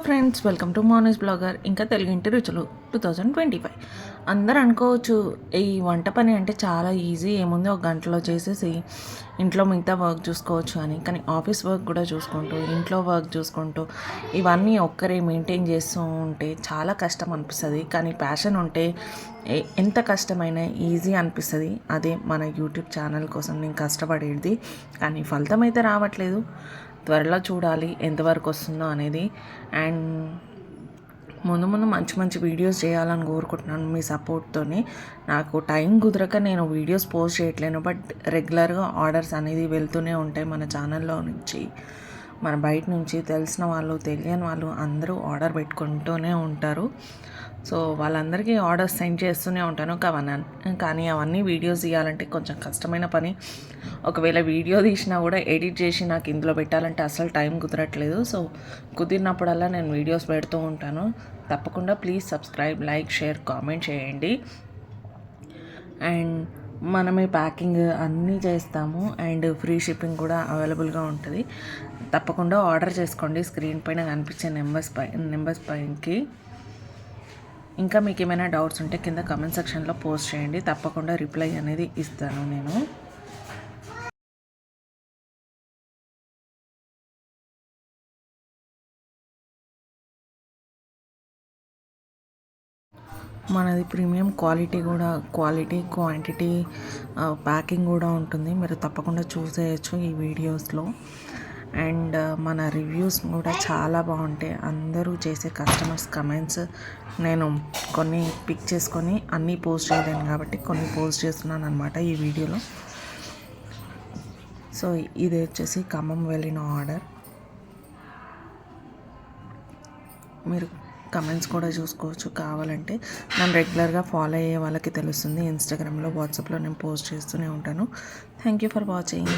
Friends, welcome to Moni's blogger. ఇంకా తెలుగింటి రుచులు 2025. అందరూ అనుకోవచ్చు ఈ వంట పని అంటే చాలా ఈజీ, ఏముంది ఒక గంటలో చేసేసి ఇంట్లో మిగతా వర్క్ చూసుకోవచ్చు అని. కానీ ఆఫీస్ వర్క్ కూడా చూసుకుంటూ, ఇంట్లో వర్క్ చూసుకుంటూ ఇవన్నీ ఒక్కరే మెయింటైన్ చేస్తూ ఉంటే చాలా కష్టం అనిపిస్తుంది. కానీ ప్యాషన్ ఉంటే ఎంత కష్టమైనా ఈజీ అనిపిస్తుంది. అదే మన యూట్యూబ్ ఛానల్ కోసం నేను కష్టపడేది. కానీ ఫలితం అయితే రావట్లేదు. త్వరలో చూడాలి ఎంతవరకు వస్తుందో అనేది. అండ్ ముందు ముందు మంచి మంచి వీడియోస్ చేయాలని కోరుకుంటున్నాను మీ సపోర్ట్తోని. నాకు టైం కుదరక నేను వీడియోస్ పోస్ట్ చేయట్లేను, బట్ రెగ్యులర్గా ఆర్డర్స్ అనేది వెళ్తూనే ఉంటాయి మన ఛానల్లో నుంచి. మన బయట నుంచి తెలిసిన వాళ్ళు, తెలియని వాళ్ళు అందరూ ఆర్డర్ పెట్టుకుంటూనే ఉంటారు. సో వాళ్ళందరికీ ఆర్డర్స్ సెండ్ చేస్తూనే ఉంటాను. కానీ అవన్నీ వీడియోస్ తీయాలంటే కొంచెం కష్టమైన పని. ఒకవేళ వీడియో తీసినా కూడా ఎడిట్ చేసి నాకు ఇందులో పెట్టాలంటే అసలు టైం కుదరట్లేదు. సో కుదిరినప్పుడల్లా నేను వీడియోస్ పెడుతూ ఉంటాను. తప్పకుండా please subscribe, like, share, comment చేయండి. అండ్ మనమే ప్యాకింగ్ అన్నీ చేస్తాము. అండ్ ఫ్రీ షిప్పింగ్ కూడా అవైలబుల్గా ఉంటుంది. తప్పకుండా ఆర్డర్ చేసుకోండి. స్క్రీన్ పైన కనిపించే నెంబర్స్ పైకి. ఇంకా మీకు ఏమైనా డౌట్స్ ఉంటే కింద కామెంట్ సెక్షన్లో పోస్ట్ చేయండి. తప్పకుండా రిప్లై అనేది ఇస్తాను నేను. మనది ప్రీమియం క్వాలిటీ క్వాంటిటీ ప్యాకింగ్ కూడా ఉంటుంది. మీరు తప్పకుండా చూసేయచ్చు ఈ వీడియోస్లో. అండ్ మన రివ్యూస్ కూడా చాలా బాగుంటాయి. అందరూ చేసే కస్టమర్స్ కమెంట్స్ నేను కొన్ని పిక్ చేసుకొని అన్నీ పోస్ట్ చేయలేను కాబట్టి కొన్ని పోస్ట్ చేస్తున్నాను అనమాట ఈ వీడియోలో. సో ఇది వచ్చేసి ఖమ్మం వెళ్ళిన ఆర్డర్. మీరు కమెంట్స్ కూడా చూసుకోవచ్చు కావాలంటే. నన్ను రెగ్యులర్గా ఫాలో అయ్యే వాళ్ళకి తెలుస్తుంది. ఇన్స్టాగ్రామ్లో, వాట్సాప్లో నేను పోస్ట్ చేస్తూనే ఉంటాను. Thank you for watching.